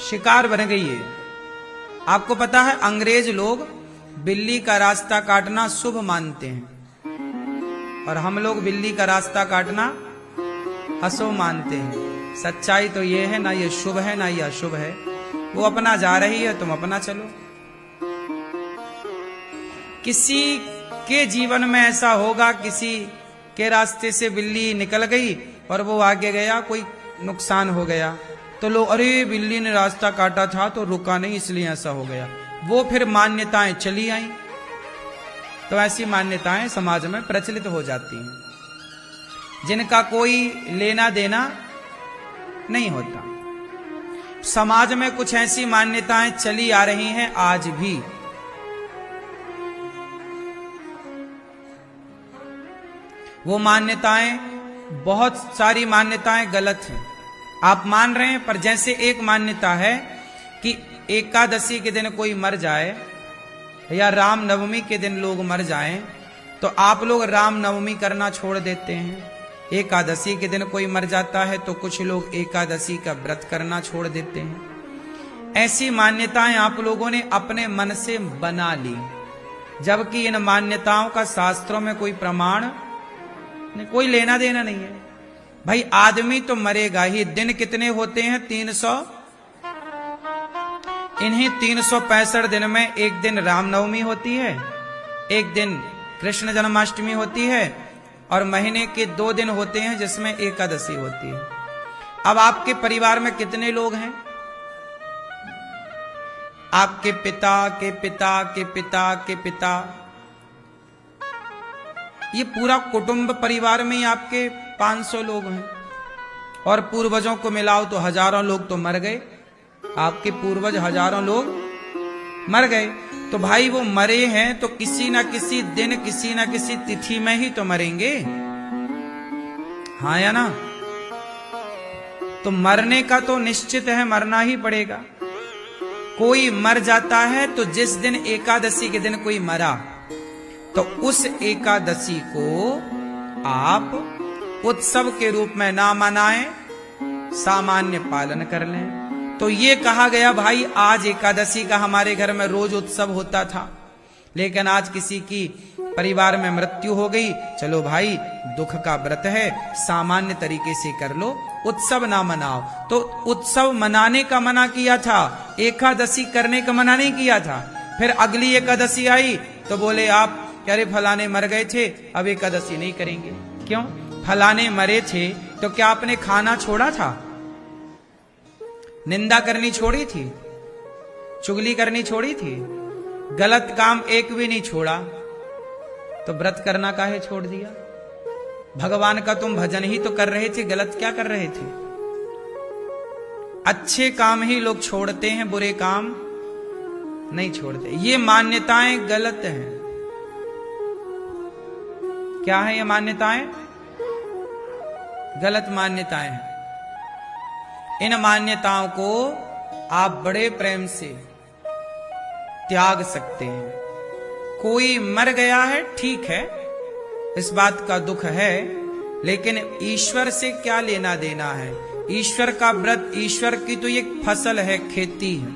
शिकार बन गई है। आपको पता है अंग्रेज लोग बिल्ली का रास्ता काटना शुभ मानते हैं और हम लोग बिल्ली का रास्ता काटना अशुभ मानते हैं। सच्चाई तो ये है, ना ये शुभ है ना ये अशुभ है। वो अपना जा रही है, तुम अपना चलो। किसी के जीवन में ऐसा होगा, किसी के रास्ते से बिल्ली निकल गई और वो आगे गया, कोई नुकसान हो गया तो लोग अरे बिल्ली ने रास्ता काटा था तो रुका नहीं इसलिए ऐसा हो गया। वो फिर मान्यताएं चली आई, तो ऐसी मान्यताएं समाज में प्रचलित हो जाती हैं जिनका कोई लेना देना नहीं होता। समाज में कुछ ऐसी मान्यताएं चली आ रही हैं आज भी। वो मान्यताएं, बहुत सारी मान्यताएं गलत हैं, आप मान रहे हैं। पर जैसे एक मान्यता है कि एकादशी के दिन कोई मर जाए या राम नवमी के दिन लोग मर जाएं, तो आप लोग राम नवमी करना छोड़ देते हैं। एकादशी के दिन कोई मर जाता है तो कुछ लोग एकादशी का व्रत करना छोड़ देते हैं। ऐसी मान्यताएं आप लोगों ने अपने मन से बना ली, जबकि इन मान्यताओं का शास्त्रों में कोई प्रमाण, कोई लेना देना नहीं है। भाई आदमी तो मरेगा ही। दिन कितने होते हैं? 300। इन्हीं 365 दिन में एक दिन रामनवमी होती है, एक दिन कृष्ण जन्माष्टमी होती है और महीने के 2 दिन होते हैं जिसमें एकादशी होती है। अब आपके परिवार में कितने लोग हैं? आपके पिता के पिता के पिता के पिता, ये पूरा कुटुंब परिवार में ही आपके 500 लोग हैं और पूर्वजों को मिलाओ तो हजारों लोग तो मर गए। आपके पूर्वज हजारों लोग मर गए। तो भाई वो मरे हैं तो किसी ना किसी दिन, किसी ना किसी तिथि में ही तो मरेंगे, हाँ या ना? तो मरने का तो निश्चित है, मरना ही पड़ेगा। कोई मर जाता है तो जिस दिन एकादशी के दिन कोई मरा तो उस एकादशी को आप उत्सव के रूप में ना मनाएं, सामान्य पालन कर लें। तो ये कहा गया भाई आज एकादशी का हमारे घर में रोज उत्सव होता था, लेकिन आज किसी की परिवार में मृत्यु हो गई, चलो भाई दुख का व्रत है, सामान्य तरीके से कर लो, उत्सव ना मनाओ। तो उत्सव मनाने का मना किया था, एकादशी करने का मना नहीं किया था। फिर अगली एकादशी आई तो बोले आप अरे फलाने मर गए थे, अब एकादशी नहीं करेंगे। क्यों? फलाने मरे थे तो क्या आपने खाना छोड़ा था? निंदा करनी छोड़ी थी? चुगली करनी छोड़ी थी? गलत काम एक भी नहीं छोड़ा, तो व्रत करना काहे छोड़ दिया? भगवान का तुम भजन ही तो कर रहे थे, गलत क्या कर रहे थे? अच्छे काम ही लोग छोड़ते हैं, बुरे काम नहीं छोड़ते। ये मान्यताएं गलत हैं। क्या है ये मान्यताएं? गलत मान्यताएं हैं। इन मान्यताओं को आप बड़े प्रेम से त्याग सकते हैं। कोई मर गया है, ठीक है, इस बात का दुख है, लेकिन ईश्वर से क्या लेना देना है? ईश्वर का व्रत, ईश्वर की तो ये फसल है, खेती है।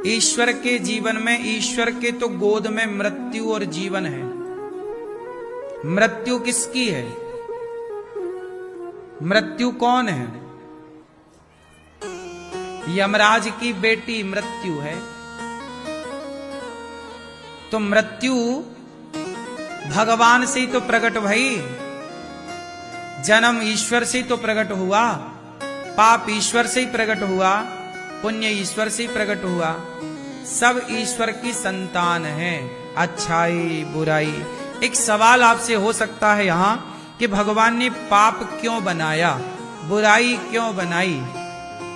ईश्वर के जीवन में, ईश्वर के तो गोद में मृत्यु और जीवन है। मृत्यु किसकी है? मृत्यु कौन है? यमराज की बेटी मृत्यु है। तो मृत्यु भगवान से ही तो प्रकट भई, जन्म ईश्वर से ही तो प्रकट हुआ, पाप ईश्वर से ही प्रकट हुआ, पुण्य ईश्वर से ही प्रकट हुआ। सब ईश्वर की संतान है, अच्छाई बुराई। एक सवाल आपसे हो सकता है यहां कि भगवान ने पाप क्यों बनाया, बुराई क्यों बनाई?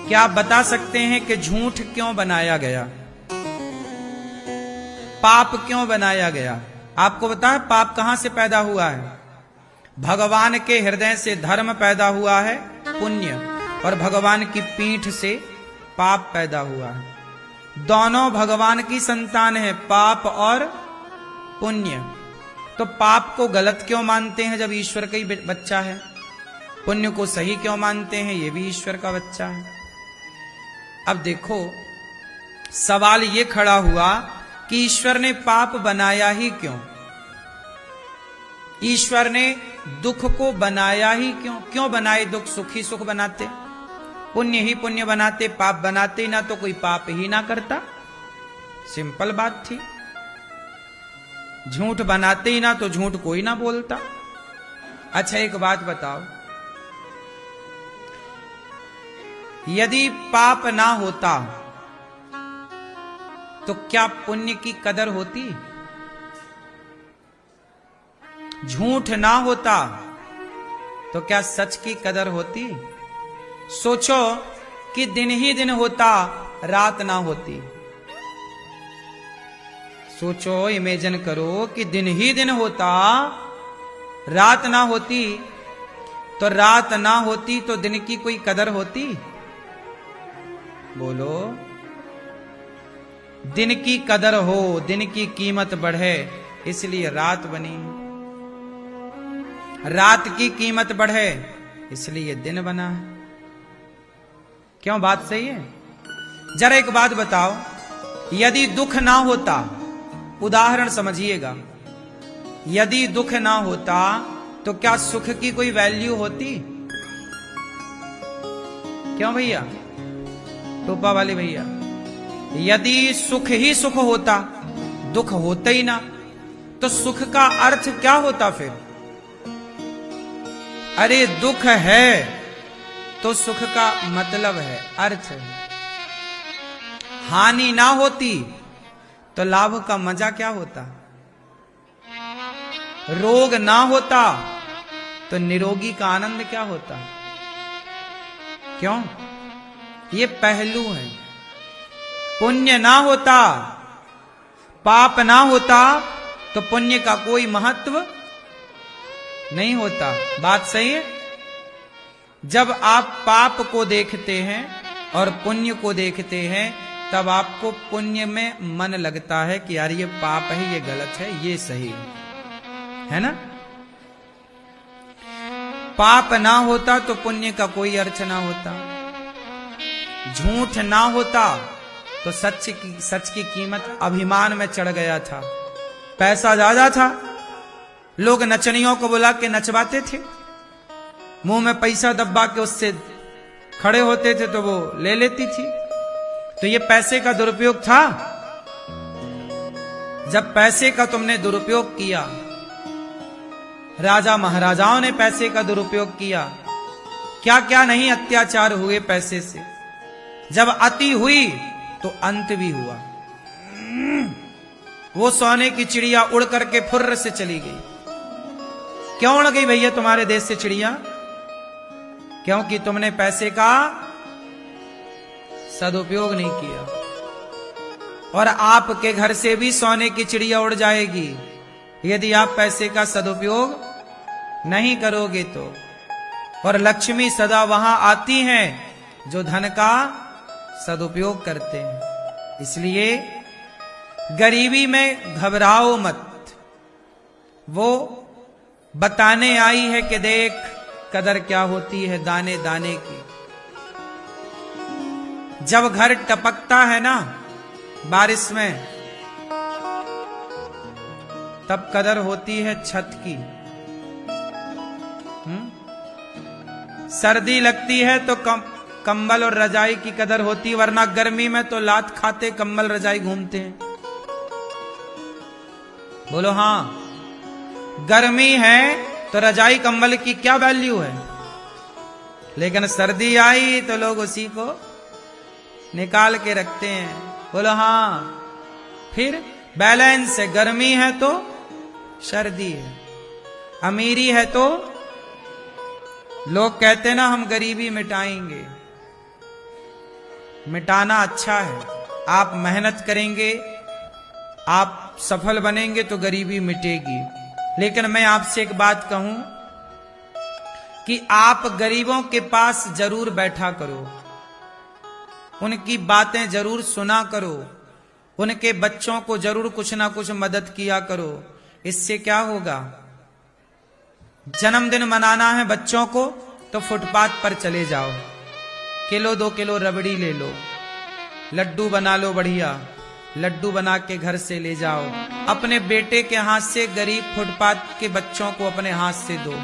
क्या आप बता सकते हैं कि झूठ क्यों बनाया गया, पाप क्यों बनाया गया? आपको पता है पाप कहां से पैदा हुआ है? भगवान के हृदय से धर्म पैदा हुआ है, पुण्य, और भगवान की पीठ से पाप पैदा हुआ है। दोनों भगवान की संतान है, पाप और पुण्य। तो पाप को गलत क्यों मानते हैं जब ईश्वर का ही बच्चा है? पुण्य को सही क्यों मानते हैं? ये भी ईश्वर का बच्चा है। अब देखो सवाल ये खड़ा हुआ कि ईश्वर ने पाप बनाया ही क्यों? ईश्वर ने दुख को बनाया ही क्यों? क्यों बनाए दुख? सुख ही सुख बनाते, पुण्य ही पुण्य बनाते, पाप बनाते ना तो कोई पाप ही ना करता। सिंपल बात थी। झूठ बनाते ही ना तो झूठ कोई ना बोलता। अच्छा एक बात बताओ, यदि पाप ना होता तो क्या पुण्य की कदर होती? झूठ ना होता तो क्या सच की कदर होती? सोचो कि दिन ही दिन होता, रात ना होती। सोचो, इमेजिन करो कि दिन ही दिन होता, रात ना होती। तो रात ना होती तो दिन की कोई कदर होती? बोलो। दिन की कदर हो, दिन की कीमत बढ़े, इसलिए रात बनी। रात की कीमत बढ़े इसलिए दिन बना है। क्यों? बात सही है। जरा एक बात बताओ, यदि दुख ना होता, उदाहरण समझिएगा, यदि दुख ना होता तो क्या सुख की कोई वैल्यू होती? क्यों भैया, टोपा वाले भैया? यदि सुख ही सुख होता, दुख होता ही ना, तो सुख का अर्थ क्या होता फिर? अरे दुख है तो सुख का मतलब है, अर्थ है। हानि ना होती तो लाभ का मजा क्या होता? रोग ना होता तो निरोगी का आनंद क्या होता? क्यों? ये पहलू है। पुण्य ना होता, पाप ना होता तो पुण्य का कोई महत्व नहीं होता। बात सही है। जब आप पाप को देखते हैं और पुण्य को देखते हैं, तब आपको पुण्य में मन लगता है कि यार ये पाप है, ये गलत है, ये सही है ना? पाप ना होता तो पुण्य का कोई अर्थ ना होता। झूठ ना होता तो सच की कीमत अभिमान में चढ़ गया था। पैसा ज्यादा था, लोग नचनियों को बुला के नचवाते थे, मुंह में पैसा दबा के उससे खड़े होते थे तो वो ले लेती थी। तो ये पैसे का दुरुपयोग था। जब पैसे का तुमने दुरुपयोग किया, राजा महाराजाओं ने पैसे का दुरुपयोग किया, क्या क्या नहीं अत्याचार हुए पैसे से। जब अति हुई तो अंत भी हुआ। वो सोने की चिड़िया उड़ करके फुर्र से चली गई। क्यों उड़ गई भैया तुम्हारे देश से चिड़िया? क्योंकि तुमने पैसे का सदुपयोग नहीं किया। और आपके घर से भी सोने की चिड़िया उड़ जाएगी यदि आप पैसे का सदुपयोग नहीं करोगे तो। और लक्ष्मी सदा वहां आती हैं जो धन का सदुपयोग करते हैं। इसलिए गरीबी में घबराओ मत। वो बताने आई है कि देख कदर क्या होती है दाने दाने की। जब घर टपकता है ना बारिश में, तब कदर होती है छत की। सर्दी लगती है तो कंबल और रजाई की कदर होती, वरना गर्मी में तो लात खाते कंबल रजाई घूमते हैं। बोलो हां। गर्मी है तो रजाई कंबल की क्या वैल्यू है, लेकिन सर्दी आई तो लोग उसी को निकाल के रखते हैं। बोलो हां। फिर बैलेंस है, गर्मी है तो सर्दी है, अमीरी है तो लोग कहते ना हम गरीबी मिटाएंगे। मिटाना अच्छा है, आप मेहनत करेंगे, आप सफल बनेंगे तो गरीबी मिटेगी। लेकिन मैं आपसे एक बात कहूं कि आप गरीबों के पास जरूर बैठा करो, उनकी बातें जरूर सुना करो, उनके बच्चों को जरूर कुछ ना कुछ मदद किया करो। इससे क्या होगा? जन्मदिन मनाना है बच्चों को तो फुटपाथ पर चले जाओ, किलो 2 किलो रबड़ी ले लो, लड्डू बना लो बढ़िया, लड्डू बना के घर से ले जाओ, अपने बेटे के हाथ से गरीब फुटपाथ के बच्चों को अपने हाथ से दो।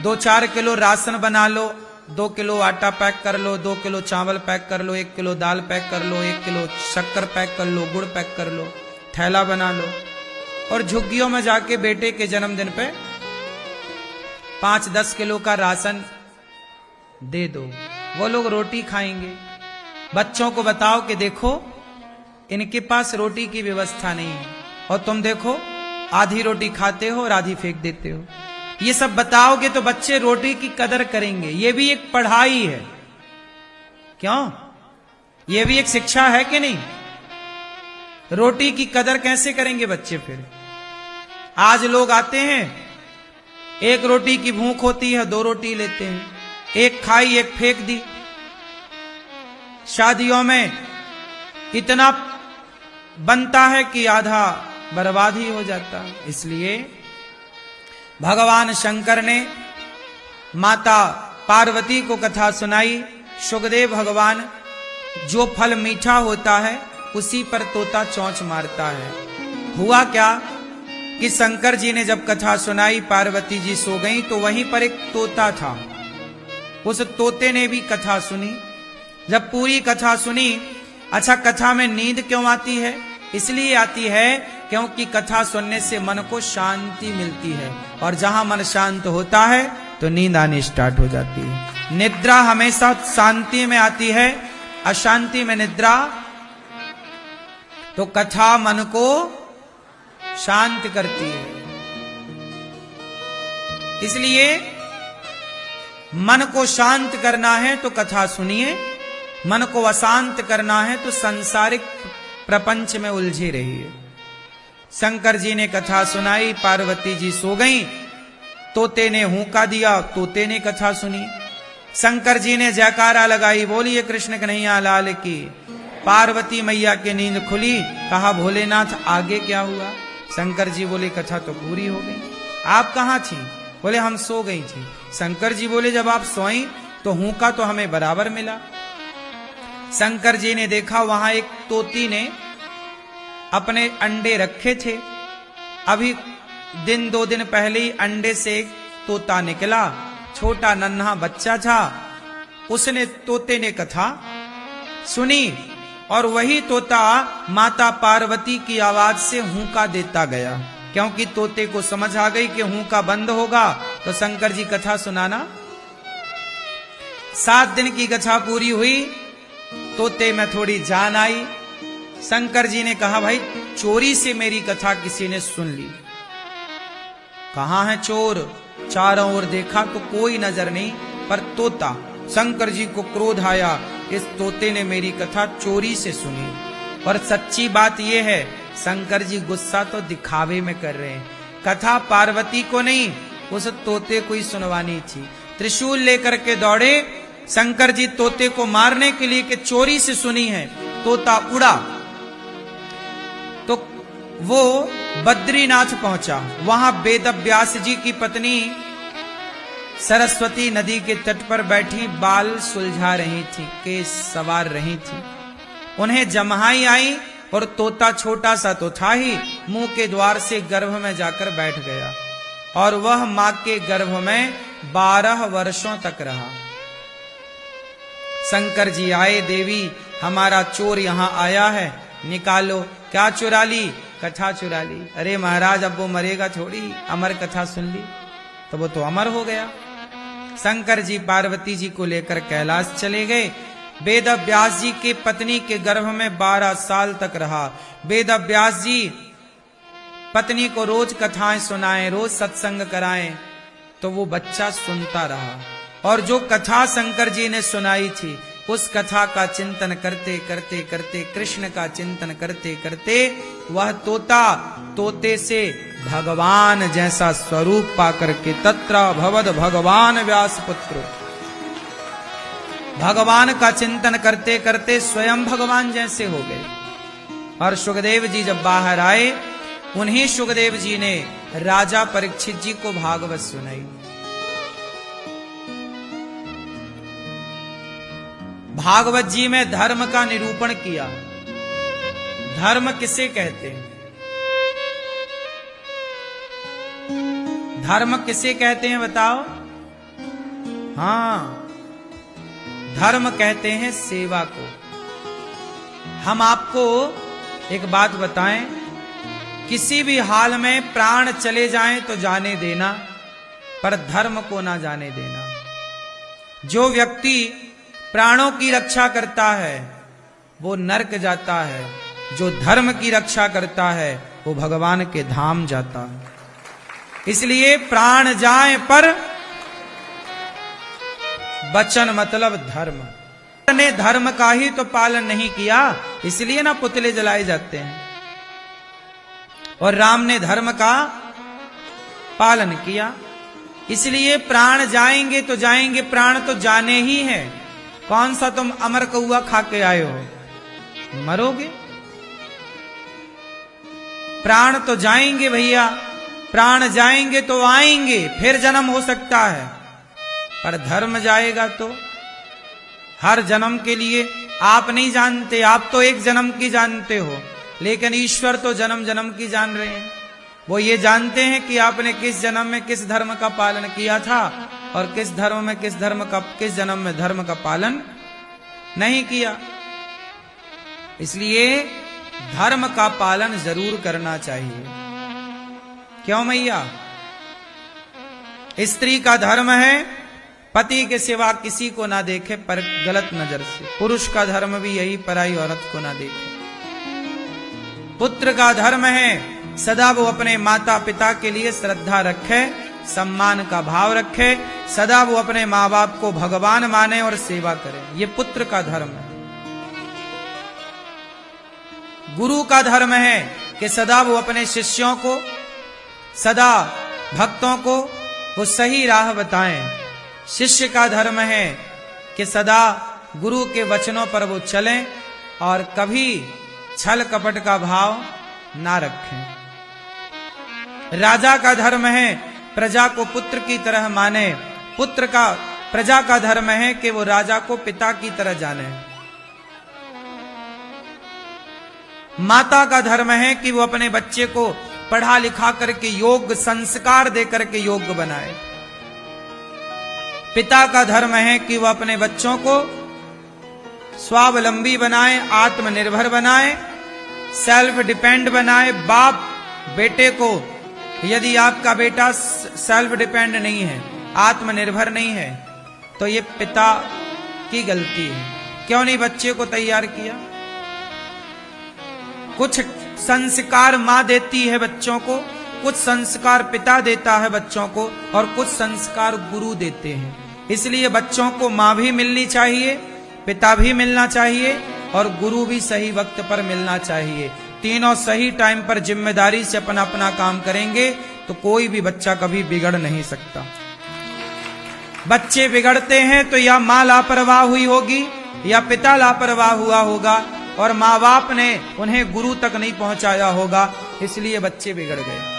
2-4 किलो राशन बना लो, 2 किलो आटा पैक कर लो, 2 किलो चावल पैक कर लो, 1 किलो दाल पैक कर लो, 1 किलो शक्कर पैक कर लो, गुड़ पैक कर लो, थैला बना लो और झुग्गियों में जाके बेटे के जन्मदिन पे 5-10 किलो का राशन दे दो। वो लोग रोटी खाएंगे। बच्चों को बताओ कि देखो इनके पास रोटी की व्यवस्था नहीं है और तुम देखो आधी रोटी खाते हो और आधी फेंक देते हो। ये सब बताओगे तो बच्चे रोटी की कदर करेंगे। ये भी एक पढ़ाई है, क्यों? ये भी एक शिक्षा है कि नहीं? रोटी की कदर कैसे करेंगे बच्चे फिर? आज लोग आते हैं, एक रोटी की भूख होती है, 2 रोटी लेते हैं, एक खाई एक फेंक दी। शादियों में इतना बनता है कि आधा बर्बाद ही हो जाता है। इसलिए भगवान शंकर ने माता पार्वती को कथा सुनाई। सुखदेव भगवान, जो फल मीठा होता है उसी पर तोता चोंच मारता है। हुआ क्या कि शंकर जी ने जब कथा सुनाई, पार्वती जी सो गई, तो वहीं पर एक तोता था। उस तोते ने भी कथा सुनी। जब पूरी कथा सुनी, अच्छा कथा में नींद क्यों आती है? इसलिए आती है क्योंकि कथा सुनने से मन को शांति मिलती है और जहां मन शांत होता है तो नींद आनी स्टार्ट हो जाती है। निद्रा हमेशा शांति में आती है, अशांति में निद्रा। तो कथा मन को शांत करती है। इसलिए मन को शांत करना है तो कथा सुनिए, मन को अशांत करना है तो सांसारिक प्रपंच में उलझे रहिए। शंकर जी ने कथा सुनाई, पार्वती जी सो गईं, तोते ने हुंका दिया, तोते ने कथा सुनी। शंकर जी ने जयकारा लगाई, बोलिए कृष्ण कन्हैया लाल की। पार्वती मैया की नींद खुली, कहा भोलेनाथ आगे क्या हुआ? शंकर जी बोले कथा तो पूरी हो गई। आप कहाँ थी? बोले हम सो गई थी। शंकर जी बोले जब आप सोई तो हुंका तो हमें बराबर मिला। शंकर जी ने देखा वहां एक तोती ने अपने अंडे रखे थे। अभी 1-2 दिन पहले ही अंडे से एक तोता निकला, छोटा नन्हा बच्चा था। उसने तोते ने कथा सुनी और वही तोता माता पार्वती की आवाज से हुंका देता गया, क्योंकि तोते को समझ आ गई कि हुंका बंद होगा तो शंकर जी कथा सुनाना। 7 दिन की कथा पूरी हुई, तोते में थोड़ी जान आई। शंकर जी ने कहा भाई चोरी से मेरी कथा किसी ने सुन ली। कहां है चोर? चारों ओर देखा तो कोई नजर नहीं, पर तोता। शंकर जी को क्रोध आया, इस तोते ने मेरी कथा चोरी से सुनी। और सच्ची बात यह है, शंकर जी गुस्सा तो दिखावे में कर रहे हैं। कथा पार्वती को नहीं, उस तोते को ही सुनवानी थी। त्रिशूल लेकर के दौड़े शंकर जी तोते को मारने के लिए कि चोरी से सुनी है। तोता उड़ा तो वो बद्रीनाथ पहुंचा। वहां वेद व्यास जी की पत्नी सरस्वती नदी के तट पर बैठी बाल सुलझा रही थी, केस सवार रही थी। उन्हें जम्हाई आई और तोता छोटा सा तो था ही, मुंह के द्वार से गर्भ में जाकर बैठ गया और वह मां के गर्भ में 12 वर्षों तक रहा। शंकर जी आए, देवी हमारा चोर यहां आया है, निकालो। क्या चुरा ली? कथा चुरा ली। अरे महाराज अब वो मरेगा थोड़ी, अमर कथा सुन ली तो वो तो अमर हो गया। शंकर जी पार्वती जी को लेकर कैलाश चले गए। वेद व्यास जी के पत्नी के गर्भ में 12 साल तक रहा। वेद व्यास जी पत्नी को रोज कथाएं सुनाएं, रोज सत्संग कराएं, तो वो बच्चा सुनता रहा। और जो कथा शंकर जी ने सुनाई थी, उस कथा का चिंतन करते करते करते, कृष्ण का चिंतन करते करते, वह तोता तोते से भगवान जैसा स्वरूप पाकर के तत्र भवद भगवान व्यास पुत्र, भगवान का चिंतन करते करते स्वयं भगवान जैसे हो गए। और सुखदेव जी जब बाहर आए, उन्हीं सुखदेव जी ने राजा परीक्षित जी को भागवत सुनाई। भागवत जी में धर्म का निरूपण किया। धर्म किसे कहते हैं? धर्म किसे कहते हैं बताओ? हाँ, धर्म कहते हैं सेवा को। हम आपको एक बात बताएं, किसी भी हाल में प्राण चले जाएं तो जाने देना, पर धर्म को ना जाने देना। जो व्यक्ति प्राणों की रक्षा करता है वो नरक जाता है, जो धर्म की रक्षा करता है वो भगवान के धाम जाता है। इसलिए प्राण जाए पर वचन मतलब धर्म। ने धर्म का ही तो पालन नहीं किया, इसलिए ना पुतले जलाए जाते हैं। और राम ने धर्म का पालन किया, इसलिए प्राण जाएंगे तो जाएंगे, प्राण तो जाने ही है। कौन सा तुम अमर कौआ खा के आए हो, मरोगे। प्राण तो जाएंगे भैया, प्राण जाएंगे तो आएंगे, फिर जन्म हो सकता है, पर धर्म जाएगा तो हर जन्म के लिए। आप नहीं जानते, आप तो एक जन्म की जानते हो, लेकिन ईश्वर तो जन्म जन्म की जान रहे हैं। वो ये जानते हैं कि आपने किस जन्म में किस धर्म का पालन किया था और किस जन्म में धर्म का पालन नहीं किया। इसलिए धर्म का पालन जरूर करना चाहिए। क्यों मैया? स्त्री का धर्म है पति के सिवा किसी को ना देखे पर गलत नजर से। पुरुष का धर्म भी यही, पराई औरत को ना देखे। पुत्र का धर्म है सदा वो अपने माता पिता के लिए श्रद्धा रखे, सम्मान का भाव रखे, सदा वो अपने माँ बाप को भगवान माने और सेवा करे। ये पुत्र का धर्म है। गुरु का धर्म है कि सदा वो अपने शिष्यों को, सदा भक्तों को वो सही राह बताएं। शिष्य का धर्म है कि सदा गुरु के वचनों पर वो चलें और कभी छल कपट का भाव ना रखें। राजा का धर्म है प्रजा को पुत्र की तरह माने। प्रजा का धर्म है कि वो राजा को पिता की तरह जाने। माता का धर्म है कि वो अपने बच्चे को पढ़ा लिखा करके योग्य संस्कार दे करके योग्य बनाए। पिता का धर्म है कि वह अपने बच्चों को स्वावलंबी बनाए, आत्मनिर्भर बनाए, सेल्फ डिपेंड बनाए। बाप बेटे को, यदि आपका बेटा सेल्फ डिपेंड नहीं है, आत्मनिर्भर नहीं है, तो ये पिता की गलती है। क्यों नहीं बच्चे को तैयार किया? कुछ संस्कार माँ देती है बच्चों को, कुछ संस्कार पिता देता है बच्चों को, और कुछ संस्कार गुरु देते हैं। इसलिए बच्चों को माँ भी मिलनी चाहिए, पिता भी मिलना चाहिए और गुरु भी सही वक्त पर मिलना चाहिए। तीनों सही टाइम पर जिम्मेदारी से अपना अपना काम करेंगे तो कोई भी बच्चा कभी बिगड़ नहीं सकता। बच्चे बिगड़ते हैं तो या माँ लापरवाह हुई होगी या पिता लापरवाह हुआ होगा और माँ बाप ने उन्हें गुरु तक नहीं पहुंचाया होगा, इसलिए बच्चे बिगड़ गए।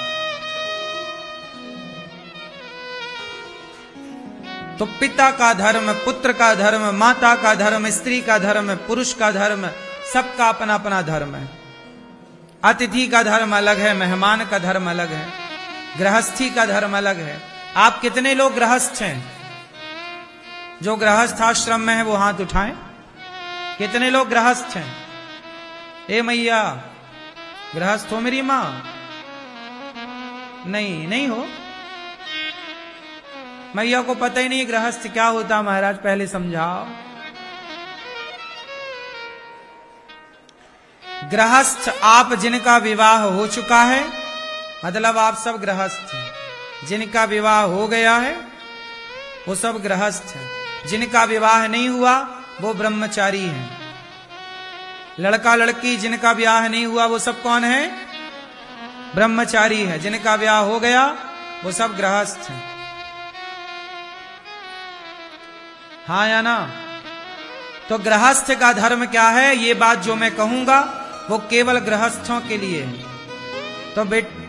तो पिता का धर्म, पुत्र का धर्म, माता का धर्म, स्त्री का धर्म, पुरुष का धर्म, सबका अपना अपना धर्म है। अतिथि का धर्म अलग है, मेहमान का धर्म अलग है, गृहस्थी का धर्म अलग है। आप कितने लोग गृहस्थ हैं? जो गृहस्थ आश्रम में है वो हाथ उठाएं। कितने लोग गृहस्थ हैं? ए मैया, गृहस्थ हो मेरी माँ? नहीं हो। मैया को पता ही नहीं गृहस्थ क्या होता। महाराज पहले समझाओ। गृहस्थ आप जिनका विवाह हो चुका है, मतलब आप सब गृहस्थ हैं। जिनका विवाह हो गया है वो सब गृहस्थ हैं। जिनका विवाह नहीं हुआ वो ब्रह्मचारी हैं। लड़का लड़की जिनका ब्याह नहीं हुआ वो सब कौन है? ब्रह्मचारी है। जिनका ब्याह हो गया वो सब गृहस्थ हैं। हाँ या ना? तो गृहस्थ का धर्म क्या है? ये बात जो मैं कहूंगा वो केवल गृहस्थों के लिए है। तो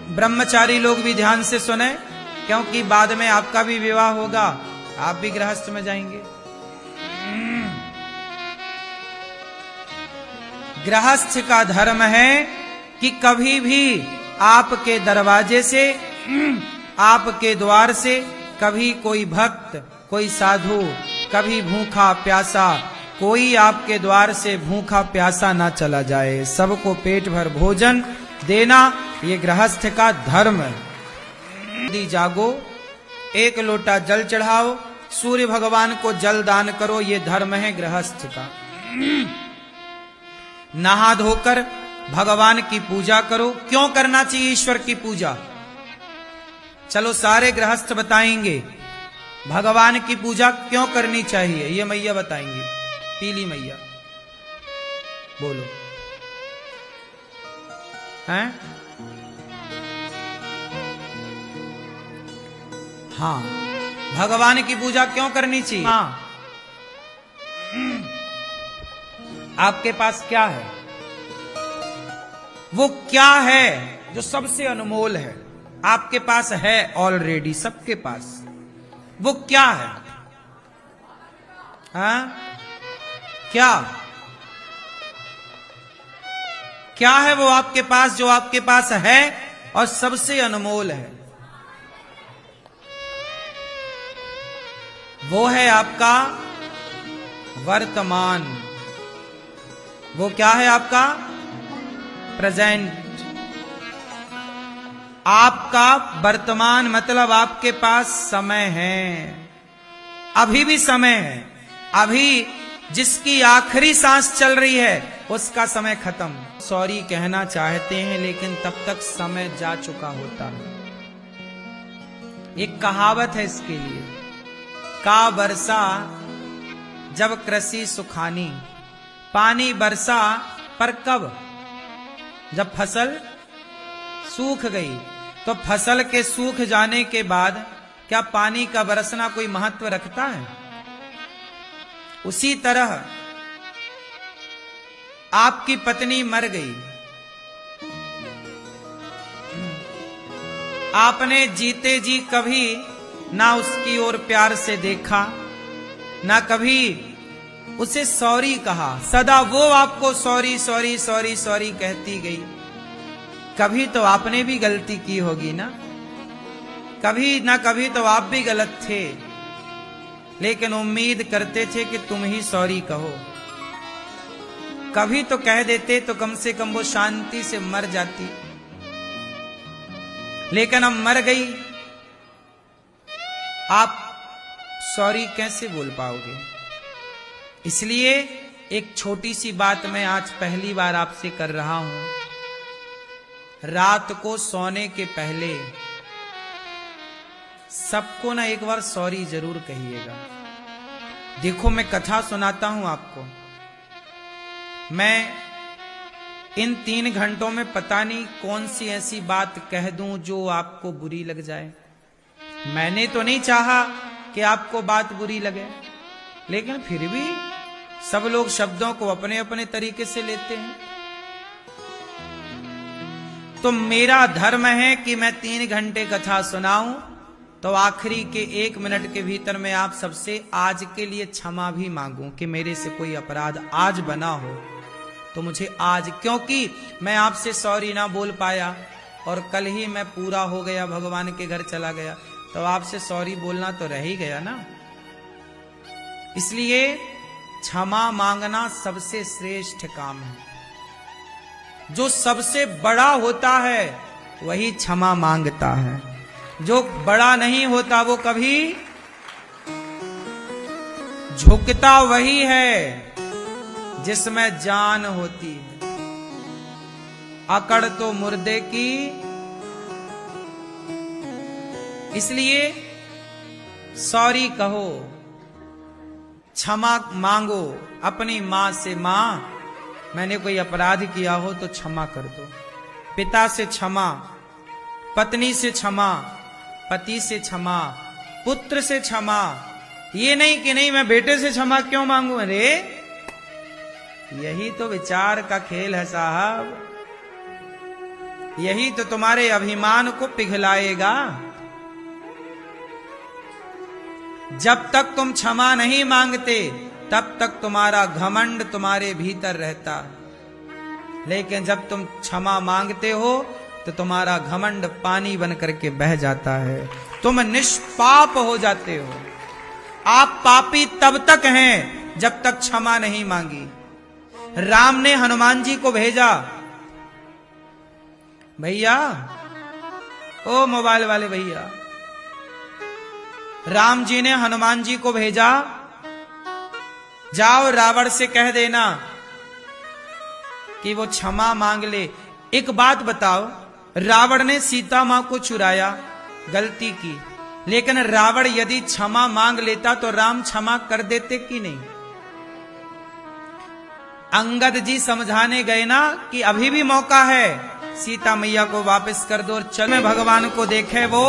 ब्रह्मचारी लोग भी ध्यान से सुने, क्योंकि बाद में आपका भी विवाह होगा, आप भी गृहस्थ में जाएंगे। गृहस्थ का धर्म है कि कभी भी आपके दरवाजे से, आपके द्वार से कभी कोई भक्त, कोई साधु, कभी भूखा प्यासा, कोई आपके द्वार से भूखा प्यासा ना चला जाए। सबको पेट भर भोजन देना ये गृहस्थ का धर्म है। यदि जागो, एक लोटा जल चढ़ाओ, सूर्य भगवान को जल दान करो, ये धर्म है गृहस्थ का। नहा धोकर भगवान की पूजा करो। क्यों करना चाहिए ईश्वर की पूजा? चलो सारे गृहस्थ बताएंगे भगवान की पूजा क्यों करनी चाहिए। ये मैया बताएंगी, पीली मैया, बोलो हैं? हाँ, भगवान की पूजा क्यों करनी चाहिए? हाँ, आपके पास क्या है? वो क्या है जो सबसे अनमोल है? आपके पास है ऑलरेडी, सबके पास। वो क्या है? हाँ, क्या क्या है वो आपके पास जो आपके पास है और सबसे अनमोल है? वो है आपका वर्तमान। वो क्या है? आपका प्रेजेंट। आपका वर्तमान मतलब आपके पास समय है, अभी भी समय है। अभी जिसकी आखिरी सांस चल रही है उसका समय खत्म। सॉरी कहना चाहते हैं लेकिन तब तक समय जा चुका होता है। एक कहावत है इसके लिए, का बरसा जब कृषि सुखानी, पानी बरसा पर कब? जब फसल सूख गई। तो फसल के सूख जाने के बाद क्या पानी का बरसना कोई महत्व रखता है? उसी तरह आपकी पत्नी मर गई, आपने जीते जी कभी ना उसकी ओर प्यार से देखा, ना कभी उसे सॉरी कहा। सदा वो आपको सॉरी सॉरी सॉरी सॉरी कहती गई। कभी तो आपने भी गलती की होगी ना, कभी ना कभी तो आप भी गलत थे, लेकिन उम्मीद करते थे कि तुम ही सॉरी कहो। कभी तो कह देते तो कम से कम वो शांति से मर जाती, लेकिन अब मर गई। आप सॉरी कैसे बोल पाओगे? इसलिए एक छोटी सी बात मैं आज पहली बार आपसे कर रहा हूं। रात को सोने के पहले सबको ना एक बार सॉरी जरूर कहिएगा। देखो मैं कथा सुनाता हूं आपको। मैं इन 3 घंटों में पता नहीं कौन सी ऐसी बात कह दूं जो आपको बुरी लग जाए। मैंने तो नहीं चाहा कि आपको बात बुरी लगे, लेकिन फिर भी सब लोग शब्दों को अपने अपने तरीके से लेते हैं। तो मेरा धर्म है कि मैं 3 घंटे कथा सुनाऊं तो आखिरी के 1 मिनट के भीतर मैं आप सबसे आज के लिए क्षमा भी मांगूं कि मेरे से कोई अपराध आज बना हो तो मुझे आज, क्योंकि मैं आपसे सॉरी ना बोल पाया और कल ही मैं पूरा हो गया, भगवान के घर चला गया, तो आपसे सॉरी बोलना तो रह ही गया ना। इसलिए क्षमा मांगना सबसे श्रेष्ठ काम है। जो सबसे बड़ा होता है वही क्षमा मांगता है, जो बड़ा नहीं होता वो कभी झुकता वही है जिसमें जान होती है। अकड़ तो मुर्दे की। इसलिए सॉरी कहो, क्षमा मांगो अपनी मां से। मां, मैंने कोई अपराध किया हो तो क्षमा कर दो। पिता से क्षमा, पत्नी से क्षमा, पति से क्षमा, पुत्र से क्षमा। ये नहीं कि नहीं मैं बेटे से क्षमा क्यों मांगू। अरे यही तो विचार का खेल है साहब, यही तो तुम्हारे अभिमान को पिघलाएगा। जब तक तुम क्षमा नहीं मांगते तब तक तुम्हारा घमंड तुम्हारे भीतर रहता है। लेकिन जब तुम क्षमा मांगते हो तो तुम्हारा घमंड पानी बन करके बह जाता है, तुम निष्पाप हो जाते हो। आप पापी तब तक हैं जब तक क्षमा नहीं मांगी। राम ने हनुमान जी को भेजा, भैया ओ मोबाइल वाले भैया, राम जी ने हनुमान जी को भेजा, जाओ रावण से कह देना कि वो क्षमा मांग ले। एक बात बताओ, रावण ने सीता मां को चुराया, गलती की, लेकिन रावण यदि क्षमा मांग लेता तो राम क्षमा कर देते कि नहीं? अंगद जी समझाने गए ना कि अभी भी मौका है, सीता मैया को वापस कर दो और चल में भगवान को देखे। वो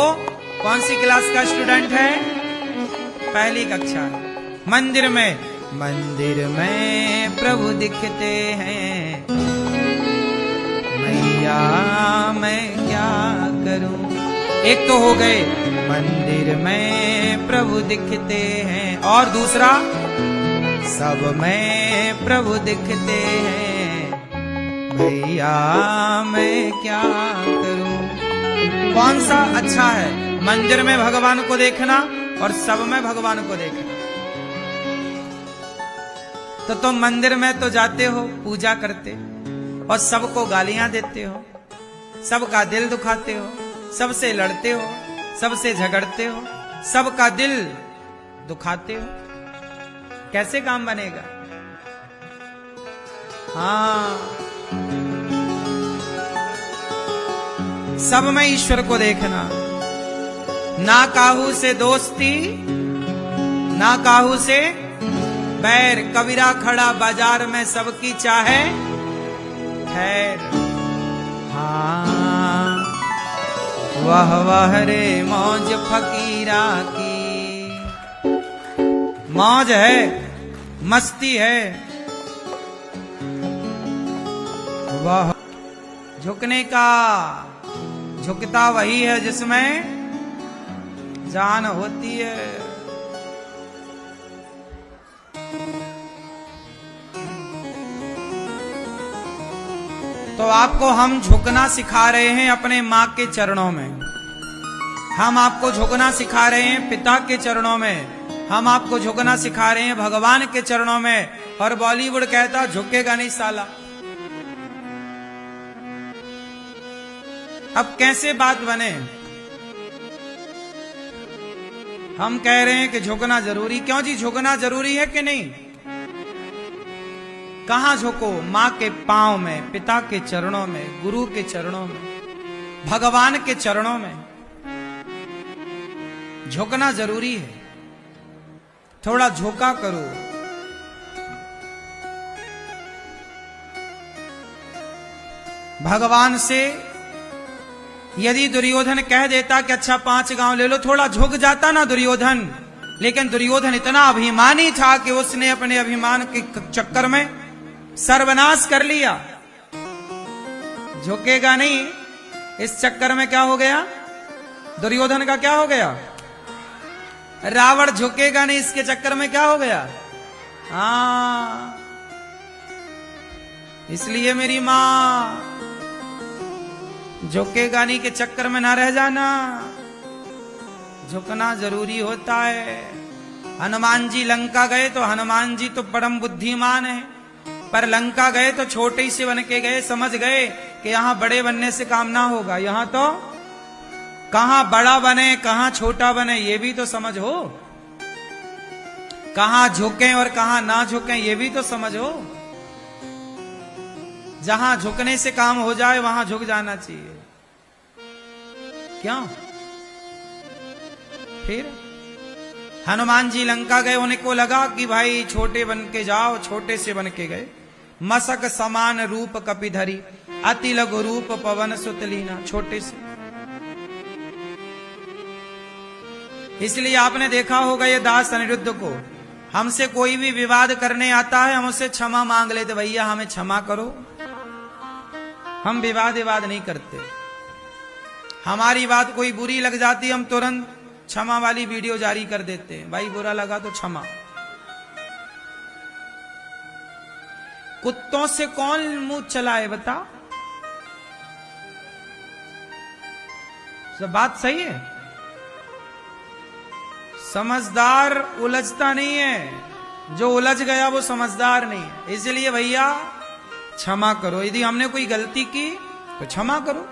कौन सी क्लास का स्टूडेंट है? पहली कक्षा। मंदिर में प्रभु दिखते हैं, मैया मैं क्या करूं। एक तो हो गए मंदिर में प्रभु दिखते हैं, और दूसरा सब में प्रभु दिखते हैं, भैया मैं क्या करूं। कौन सा अच्छा है, मंदिर में भगवान को देखना और सब में भगवान को देखना? तो तुम मंदिर में तो जाते हो, पूजा करते और सबको गालियां देते हो, सबका दिल दुखाते हो, सबसे लड़ते हो, सबसे झगड़ते हो, सबका दिल दुखाते हो, कैसे काम बनेगा? हाँ, सब में ईश्वर को देखना। ना काहू से दोस्ती, ना काहू से बैर, कबीरा खड़ा बाजार में सबकी चाहे खैर। हाँ, वाह वाह रे मौज फकीरा की, मौज है, मस्ती है। वाह, झुकने का, झुकता वही है जिसमें जान होती है। तो आपको हम झुकना सिखा रहे हैं अपने मां के चरणों में, हम आपको झुकना सिखा रहे हैं पिता के चरणों में, हम आपको झुकना सिखा रहे हैं भगवान के चरणों में। और बॉलीवुड कहता झुकेगा नहीं साला। अब कैसे बात बने? हम कह रहे हैं कि झुकना जरूरी। क्यों जी, झुकना जरूरी है कि नहीं? कहां झुको? मां के पांव में, पिता के चरणों में, गुरु के चरणों में, भगवान के चरणों में झुकना जरूरी है। थोड़ा झोंका करो। भगवान से यदि दुर्योधन कह देता कि अच्छा 5 गांव ले लो, थोड़ा झुक जाता ना दुर्योधन। लेकिन दुर्योधन इतना अभिमानी था कि उसने अपने अभिमान के चक्कर में सर्वनाश कर लिया। झुकेगा नहीं, इस चक्कर में क्या हो गया? दुर्योधन का क्या हो गया? रावण झुकेगा नहीं, इसके चक्कर में क्या हो गया? हाँ, इसलिए मेरी मां, झुकेगा नहीं के चक्कर में ना रह जाना, झुकना जरूरी होता है। हनुमान जी लंका गए तो हनुमान जी तो परम बुद्धिमान है, पर लंका गए तो छोटे ही से बन के गए, समझ गए कि यहां बड़े बनने से काम ना होगा। यहां तो कहां बड़ा बने कहां छोटा बने ये भी तो समझ हो, कहां झुकें और कहां ना झुकें ये भी तो समझ हो। जहां झुकने से काम हो जाए वहां झुक जाना चाहिए। क्यों? फिर हनुमान जी लंका गए, उनको लगा कि भाई छोटे बन के जाओ, छोटे से बन के गए। मसक समान रूप कपिधरी, अति लघु रूप पवन सुतलीना, छोटे से। इसलिए आपने देखा होगा ये दास अनिरुद्ध को, हमसे कोई भी विवाद करने आता है हम उससे क्षमा मांग लेते, भैया हमें क्षमा करो। हम विवाद नहीं करते। हमारी बात कोई बुरी लग जाती हम तुरंत क्षमा वाली वीडियो जारी कर देते हैं, भाई बुरा लगा तो क्षमा। कुत्तों से कौन मुंह चलाए बता? सब बात सही है। समझदार उलझता नहीं है, जो उलझ गया वो समझदार नहीं है। इसलिए भैया क्षमा करो, यदि हमने कोई गलती की तो क्षमा करो।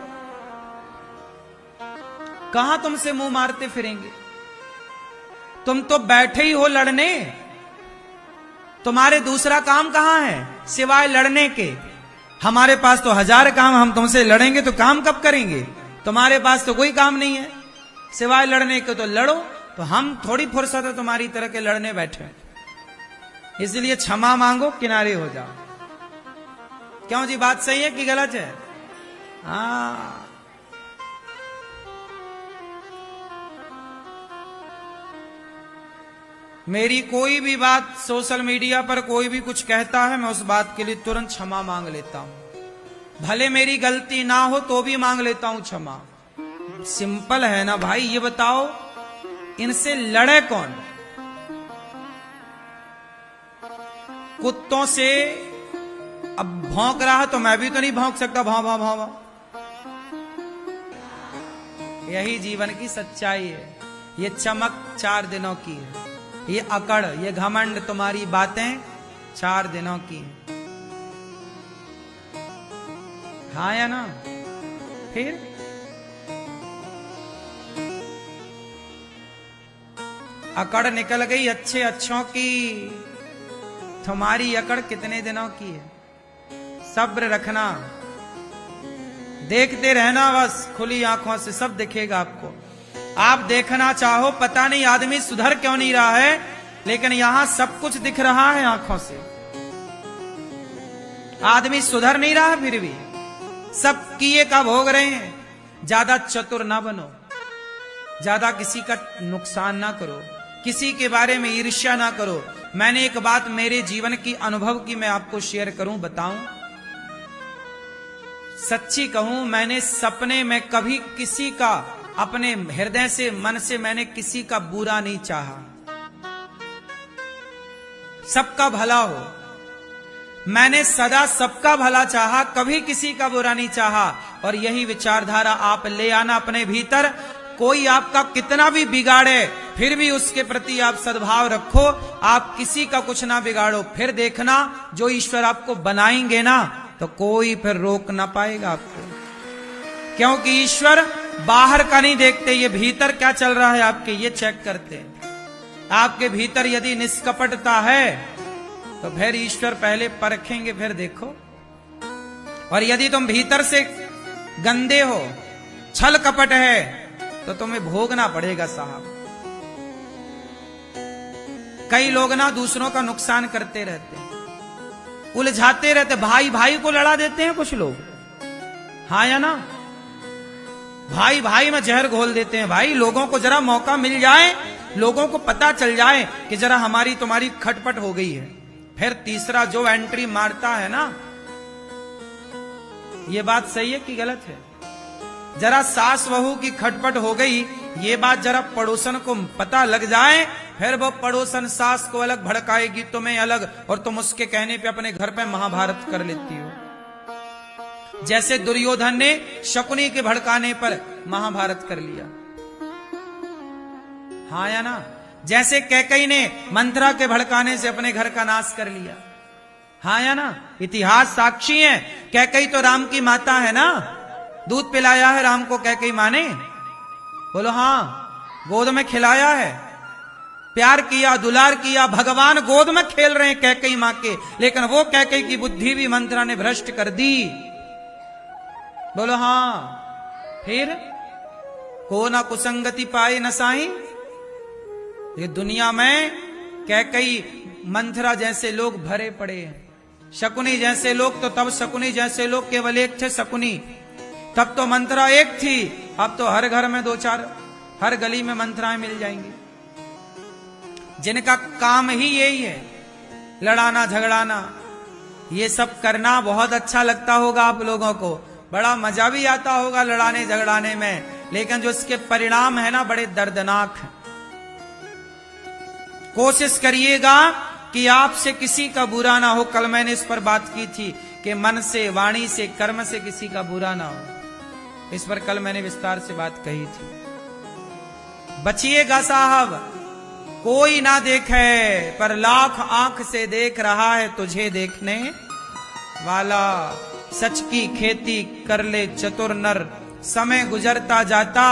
कहां तुमसे मुंह मारते फिरेंगे? तुम तो बैठे ही हो लड़ने, तुम्हारे दूसरा काम कहां है सिवाय लड़ने के? हमारे पास तो 1000 काम, हम तुमसे लड़ेंगे तो काम कब करेंगे? तुम्हारे पास तो कोई काम नहीं है सिवाय लड़ने के, तो लड़ो। तो हम थोड़ी फुर्सत है तुम्हारी तरह के लड़ने बैठे, इसलिए क्षमा मांगो, किनारे हो जाओ। क्यों जी, बात सही है कि गलत है? हाँ, मेरी कोई भी बात सोशल मीडिया पर कोई भी कुछ कहता है, मैं उस बात के लिए तुरंत क्षमा मांग लेता हूं। भले मेरी गलती ना हो तो भी मांग लेता हूं क्षमा। सिंपल है ना भाई। ये बताओ, इनसे लड़े कौन? कुत्तों से अब भौंक रहा तो मैं भी तो नहीं भौंक सकता, भाव भाव भाव भाव। यही जीवन की सच्चाई है। ये चमक 4 दिनों की है, ये अकड़, ये घमंड, तुम्हारी बातें 4 दिनों की हैं। हाँ या ना? फिर अकड़ निकल गई अच्छे अच्छों की, तुम्हारी अकड़ कितने दिनों की है? सब्र रखना, देखते रहना बस, खुली आंखों से सब दिखेगा आपको। आप देखना चाहो, पता नहीं आदमी सुधर क्यों नहीं रहा है, लेकिन यहां सब कुछ दिख रहा है आंखों से। आदमी सुधर नहीं रहा, फिर भी सब किए का भोग रहे हैं। ज्यादा चतुर ना बनो, ज्यादा किसी का नुकसान ना करो, किसी के बारे में ईर्ष्या ना करो। मैंने एक बात मेरे जीवन की अनुभव की मैं आपको शेयर करूं, बताऊं। सच्ची कहूं, मैंने सपने में कभी किसी का, अपने हृदय से, मन से मैंने किसी का बुरा नहीं चाहा। सबका भला हो, मैंने सदा सबका भला चाहा, कभी किसी का बुरा नहीं चाहा। और यही विचारधारा आप ले आना अपने भीतर। कोई आपका कितना भी बिगाड़े, फिर भी उसके प्रति आप सद्भाव रखो। आप किसी का कुछ ना बिगाड़ो, फिर देखना जो ईश्वर आपको बनाएंगे ना, तो कोई फिर रोक ना पाएगा आपको। क्योंकि ईश्वर बाहर का नहीं देखते, ये भीतर क्या चल रहा है आपके, ये चेक करते हैं। आपके भीतर यदि निष्कपटता है तो फिर ईश्वर पहले परखेंगे, फिर देखो। और यदि तुम भीतर से गंदे हो, छल कपट है, तो तुम्हें भोगना पड़ेगा साहब। कई लोग ना दूसरों का नुकसान करते रहते हैं, उलझाते रहते, भाई भाई को लड़ा देते हैं कुछ लोग। हाँ या ना? भाई भाई में जहर घोल देते हैं। भाई, लोगों को जरा मौका मिल जाए, लोगों को पता चल जाए कि जरा हमारी तुम्हारी खटपट हो गई है, फिर तीसरा जो एंट्री मारता है ना। ये बात सही है कि गलत है? जरा सास बहू की खटपट हो गई, ये बात जरा पड़ोसन को पता लग जाए, फिर वो पड़ोसन सास को अलग भड़काएगी, तुम्हें अलग, और तुम उसके कहने पे अपने घर पे महाभारत कर लेती हो। जैसे दुर्योधन ने शकुनी के भड़काने पर महाभारत कर लिया। हाँ या ना? जैसे कैकई ने मंथरा के भड़काने से अपने घर का नाश कर लिया। हाँ या ना? इतिहास साक्षी है। कैकई तो राम की माता है ना, दूध पिलाया है राम को कैकई माँ ने। बोलो हाँ, गोद में खिलाया है, प्यार किया, दुलार किया। भगवान गोद में खेल रहे हैं कैकई माँ के, लेकिन वो कैकई की बुद्धि भी मंथरा ने भ्रष्ट कर दी। बोलो हाँ। फिर को ना कुसंगति पाए न साई। ये दुनिया में कैकई, मंथरा जैसे लोग भरे पड़े हैं। शकुनी जैसे लोग, तो तब शकुनी जैसे लोग केवल एक थे, शकुनी। तब तो मंथरा एक थी, अब तो हर घर में 2-4, हर गली में मंथराएं मिल जाएंगी, जिनका काम ही यही है, लड़ाना झगड़ाना। ये सब करना बहुत अच्छा लगता होगा आप लोगों को, बड़ा मजा भी आता होगा लड़ाने झगड़ाने में, लेकिन जो इसके परिणाम है ना, बड़े दर्दनाक हैं। कोशिश करिएगा कि आपसे किसी का बुरा ना हो। कल मैंने इस पर बात की थी कि मन से, वाणी से, कर्म से किसी का बुरा ना हो। इस पर कल मैंने विस्तार से बात कही थी। बचिएगा साहब, कोई ना देखे पर लाख आंख से देख रहा है तुझे देखने वाला। सच की खेती कर ले चतुर नर, समय गुजरता जाता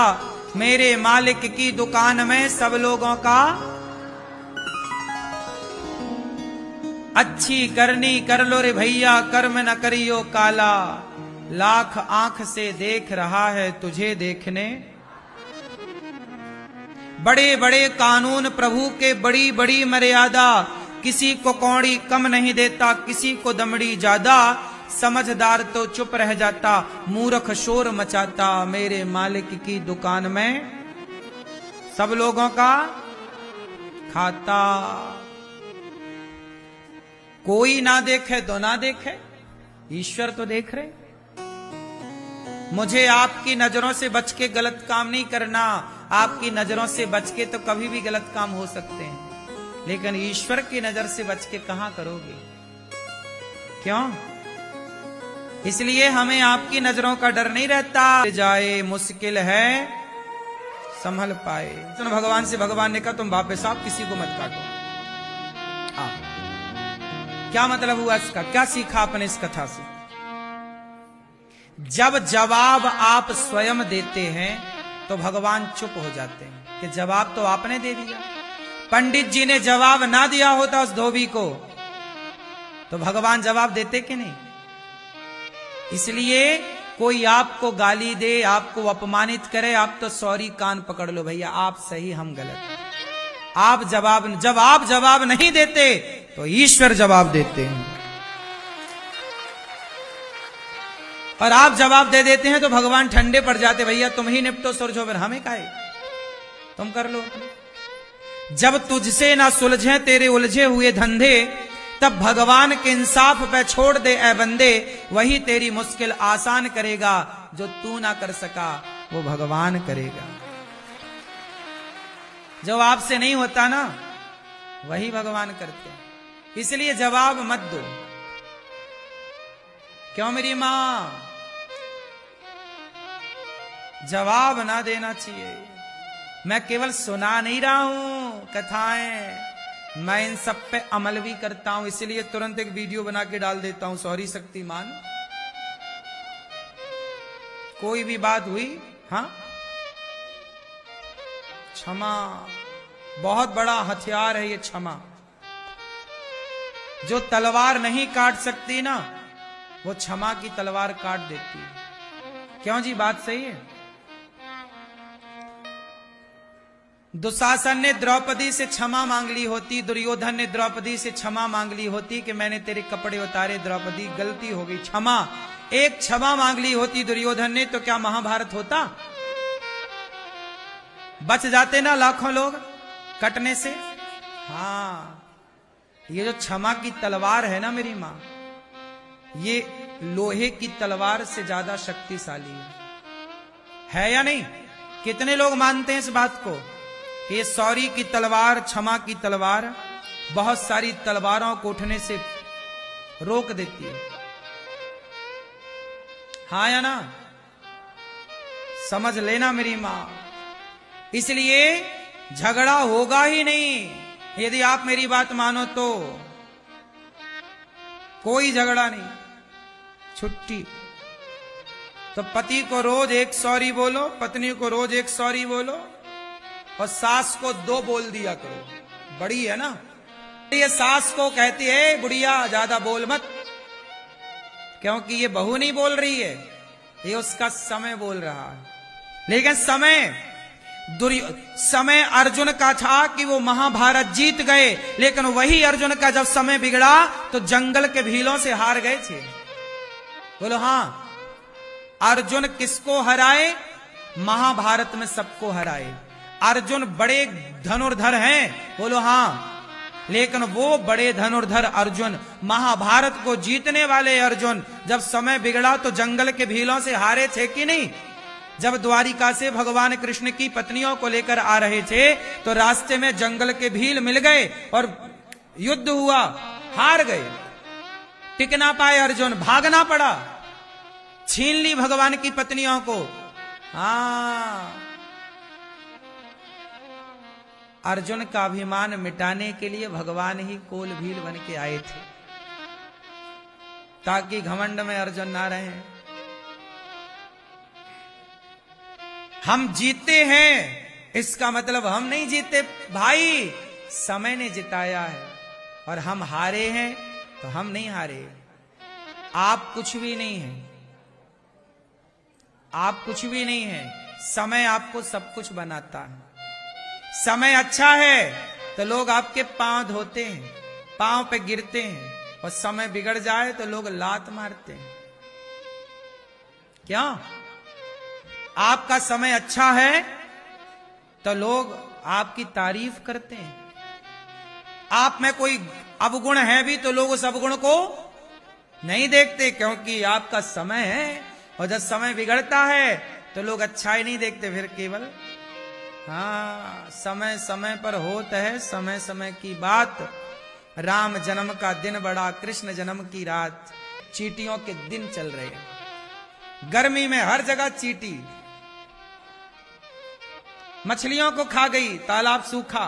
मेरे मालिक की दुकान में सब लोगों का। अच्छी करनी कर लो रे भैया, कर्म न करियो काला। लाख आंख से देख रहा है तुझे देखने। बड़े बड़े कानून प्रभु के, बड़ी बड़ी मर्यादा। किसी को कौड़ी कम नहीं देता, किसी को दमड़ी ज्यादा। समझदार तो चुप रह जाता, मूर्ख शोर मचाता मेरे मालिक की दुकान में सब लोगों का खाता। कोई ना देखे तो ना देखे, ईश्वर तो देख रहे। मुझे आपकी नजरों से बच के गलत काम नहीं करना। आपकी नजरों से बच के तो कभी भी गलत काम हो सकते हैं, लेकिन ईश्वर की नजर से बच के कहां करोगे? क्यों? इसलिए हमें आपकी नजरों का डर नहीं रहता। जाए मुश्किल है संभल पाए। तो भगवान से भगवान ने कहा तुम वापस आप किसी को मत काटो। क्या मतलब हुआ इसका? क्या सीखा आपने इस कथा से? जब जवाब आप स्वयं देते हैं तो भगवान चुप हो जाते हैं कि जवाब तो आपने दे दिया। पंडित जी ने जवाब ना दिया होता उस धोबी को तो भगवान जवाब देते कि नहीं? इसलिए कोई आपको गाली दे, आपको अपमानित करे, आप तो सॉरी कान पकड़ लो भैया, आप सही हम गलत। आप जवाब नहीं देते तो ईश्वर जवाब देते हैं, और आप जवाब दे देते हैं तो भगवान ठंडे पड़ जाते। भैया तुम ही निपटो सुलझो, फिर हमें काहे, तुम कर लो। जब तुझसे ना सुलझे तेरे उलझे हुए धंधे, तब भगवान के इंसाफ पे छोड़ दे ए बंदे। वही तेरी मुश्किल आसान करेगा, जो तू ना कर सका वो भगवान करेगा। जो आपसे नहीं होता ना वही भगवान करते हैं। इसलिए जवाब मत दो। क्यों मेरी मां? जवाब ना देना चाहिए। मैं केवल सुना नहीं रहा हूं कथाएं, मैं इन सब पे अमल भी करता हूं। इसलिए तुरंत एक वीडियो बना के डाल देता हूं। सॉरी शक्तिमान, कोई भी बात हुई, हाँ, क्षमा बहुत बड़ा हथियार है। ये क्षमा जो तलवार नहीं काट सकती ना, वो क्षमा की तलवार काट देती है। क्यों जी? बात सही है। दुशासन ने द्रौपदी से क्षमा मांग ली होती, दुर्योधन ने द्रौपदी से क्षमा मांग ली होती कि मैंने तेरे कपड़े उतारे द्रौपदी, गलती हो गई, क्षमा। एक क्षमा मांग ली होती दुर्योधन ने तो क्या महाभारत होता? बच जाते ना लाखों लोग कटने से। हाँ, ये जो क्षमा की तलवार है ना मेरी मां, ये लोहे की तलवार से ज्यादा शक्तिशाली है या नहीं? कितने लोग मानते हैं इस बात को कि ये सॉरी की तलवार, क्षमा की तलवार बहुत सारी तलवारों को उठने से रोक देती है? हाँ या ना? समझ लेना मेरी मां। इसलिए झगड़ा होगा ही नहीं यदि आप मेरी बात मानो तो। कोई झगड़ा नहीं, छुट्टी। तो पति को रोज एक सॉरी बोलो, पत्नी को रोज एक सॉरी बोलो, और सास को 2 बोल दिया करो। बड़ी है ना ये? सास को कहती है बुढ़िया ज्यादा बोल मत, क्योंकि ये बहू नहीं बोल रही है, ये उसका समय बोल रहा है। लेकिन समय अर्जुन का था कि वो महाभारत जीत गए, लेकिन वही अर्जुन का जब समय बिगड़ा तो जंगल के भीलों से हार गए थे। बोलो हाँ, अर्जुन किसको हराए? महाभारत में सबको हराए। अर्जुन बड़े धनुर्धर हैं, बोलो हाँ, लेकिन वो बड़े धनुर्धर अर्जुन, महाभारत को जीतने वाले अर्जुन, जब समय बिगड़ा तो जंगल के भीलों से हारे थे कि नहीं? जब द्वारिका से भगवान कृष्ण की पत्नियों को लेकर आ रहे थे तो रास्ते में जंगल के भील मिल गए और युद्ध हुआ, हार गए, टिक ना पाए अर्जुन, भागना पड़ा, छीन ली भगवान की पत्नियों को। हाँ, अर्जुन का अभिमान मिटाने के लिए भगवान ही कोल भील बन के आए थे, ताकि घमंड में अर्जुन ना रहे। हम जीते हैं इसका मतलब हम नहीं जीते भाई, समय ने जिताया है, और हम हारे हैं तो हम नहीं हारे। आप कुछ भी नहीं हैं, आप कुछ भी नहीं हैं, समय आपको सब कुछ बनाता है। समय अच्छा है तो लोग आपके पांव धोते हैं, पांव पे गिरते हैं, और समय बिगड़ जाए तो लोग लात मारते हैं। क्या आपका समय अच्छा है तो लोग आपकी तारीफ करते हैं, आप में कोई अवगुण है भी तो लोग उस अवगुण को नहीं देखते, क्योंकि आपका समय है। और जब समय बिगड़ता है तो लोग अच्छाई नहीं देखते, फिर केवल हाँ, समय समय पर होता है समय समय की बात। राम जन्म का दिन बड़ा, कृष्ण जन्म की रात। चींटियों के दिन चल रहे हैं, गर्मी में हर जगह चींटी। मछलियों को खा गई, तालाब सूखा।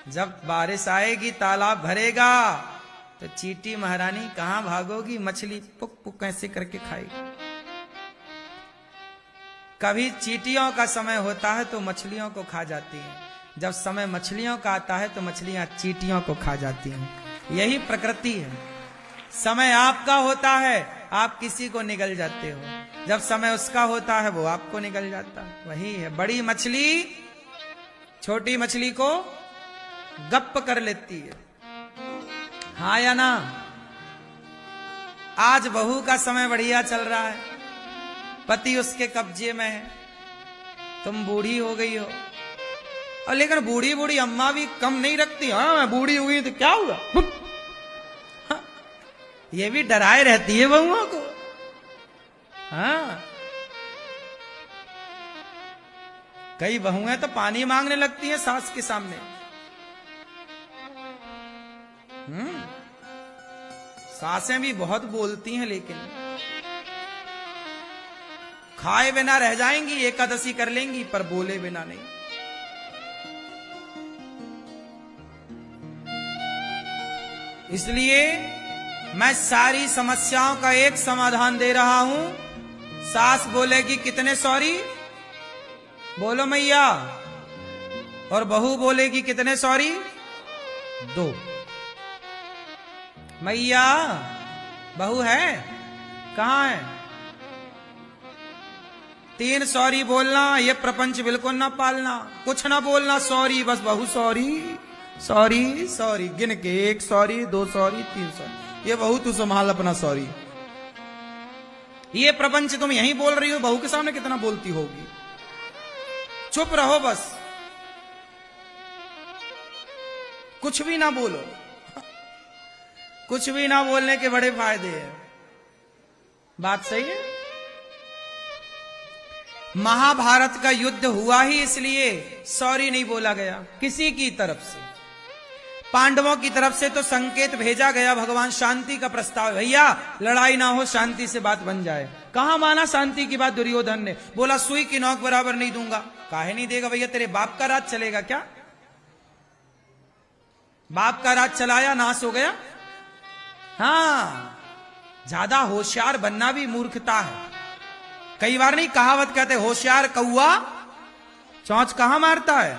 जब बारिश आएगी, तालाब भरेगा, तो चींटी महारानी कहां भागोगी, मछली पुक पुक कैसे करके खाएगी। कभी चींटियों का समय होता है तो मछलियों को खा जाती हैं, जब समय मछलियों का आता है तो मछलियां चींटियों को खा जाती हैं। यही प्रकृति है। समय आपका होता है, आप किसी को निगल जाते हो, जब समय उसका होता है वो आपको निगल जाता है। वही है, बड़ी मछली छोटी मछली को गप्प कर लेती है। हाँ या ना? आज बहू का समय बढ़िया चल रहा है, पति उसके कब्जे में है, तुम बूढ़ी हो गई हो, और लेकिन बूढ़ी बूढ़ी अम्मा भी कम नहीं रखती। हाँ, मैं बूढ़ी हो गई तो क्या हुआ, हाँ, ये भी डराए रहती है बहुओं को। हाँ, कई बहुएं तो पानी मांगने लगती हैं सास के सामने। सासें भी बहुत बोलती हैं, लेकिन खाए बिना रह जाएंगी, एकादशी कर लेंगी, पर बोले बिना नहीं। इसलिए मैं सारी समस्याओं का एक समाधान दे रहा हूं। सास बोलेगी कितने सॉरी, बोलो मैया, और बहू बोलेगी कितने सॉरी, 2। मैया, बहू है कहां है, 3 सॉरी बोलना, ये प्रपंच बिल्कुल ना पालना, कुछ ना बोलना, सॉरी बस, बहू सॉरी सॉरी सॉरी, गिन के 1 सॉरी 2 सॉरी 3 सॉरी। ये बहू तू संभाल अपना सॉरी। ये प्रपंच तुम यहीं बोल रही हो, बहू के सामने कितना बोलती होगी। चुप रहो बस, कुछ भी ना बोलो। कुछ भी ना बोलने के बड़े फायदे हैं। बात सही है। महाभारत का युद्ध हुआ ही इसलिए सॉरी नहीं बोला गया किसी की तरफ से। पांडवों की तरफ से तो संकेत भेजा गया, भगवान शांति का प्रस्ताव, भैया लड़ाई ना हो, शांति से बात बन जाए। कहां माना शांति की बात दुर्योधन ने, बोला सुई की नोक बराबर नहीं दूंगा। काहे नहीं देगा भैया, तेरे बाप का राज चलेगा क्या? बाप का राज चलाया, नाश हो गया। हाँ, ज्यादा होशियार बनना भी मूर्खता है। कई बार नहीं कहावत कहते, होशियार कौआ चौंच कहां मारता है,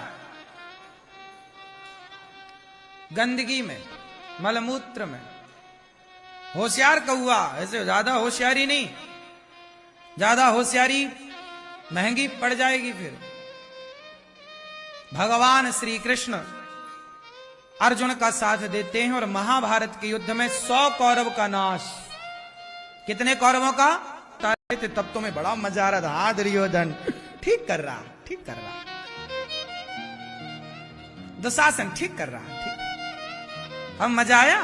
गंदगी में, मलमूत्र में। होशियार कौआ, ऐसे ज्यादा होशियारी नहीं, ज्यादा होशियारी महंगी पड़ जाएगी। फिर भगवान श्री कृष्ण अर्जुन का साथ देते हैं और महाभारत के युद्ध में 100 कौरव का नाश। कितने कौरवों का? तब तो मैं बड़ा मजा आ रहा था। हाँ दुर्योधन ठीक कर रहा, ठीक कर रहा, दुशासन ठीक कर रहा, ठीक। अब मजा आया।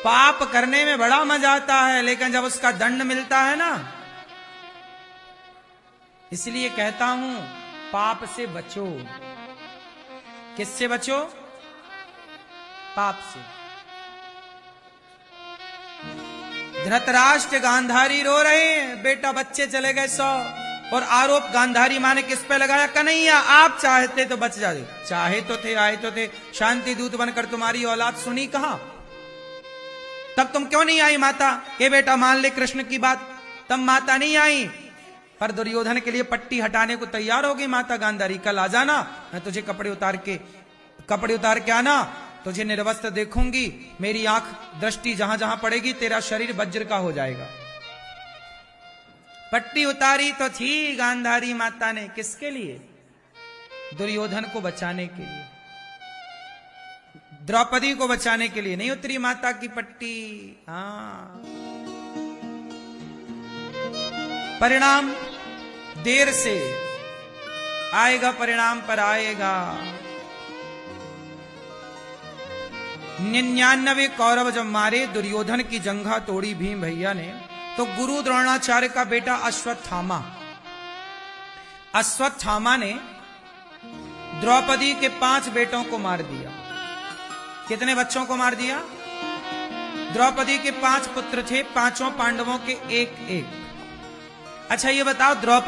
पाप करने में बड़ा मजा आता है, लेकिन जब उसका दंड मिलता है ना, इसलिए कहता हूं पाप से बचो। किससे बचो? पाप से। धृतराष्ट्र गांधारी रो रहे हैं, बेटा बच्चे चले गए 100, और आरोप गांधारी माँ ने किस पे लगाया? कन्हैया आप चाहते तो बच जाते। चाहे तो थे, आए तो थे, शांति दूत बनकर तुम्हारी औलाद सुनी कहां? तब तुम क्यों नहीं आई माता? ये बेटा मान ले कृष्ण की बात। तब माता नहीं आई, पर दुर्योधन के लिए पट्टी हटाने को तैयार हो गई माता गांधारी। कल आ जाना, मैं तुझे कपड़े उतार के आना, तुझे निर्वस्त्र देखूंगी, मेरी आंख दृष्टि जहां जहां पड़ेगी तेरा शरीर वज्र का हो जाएगा। पट्टी उतारी तो थी गांधारी माता ने, किसके लिए? दुर्योधन को बचाने के लिए, द्रौपदी को बचाने के लिए नहीं उतरी माता की पट्टी। हाँ, परिणाम देर से आएगा, परिणाम पर आएगा। 99 कौरव जब मारे, दुर्योधन की जंघा तोड़ी भीम भैया ने, तो गुरु द्रोणाचार्य का बेटा अश्वत्थामा ने द्रौपदी के 5 बेटों को मार दिया। कितने बच्चों को मार दिया? द्रौपदी के 5 पुत्र थे, 5 पांडवों के एक एक। अच्छा ये बताओ, द्रौपदी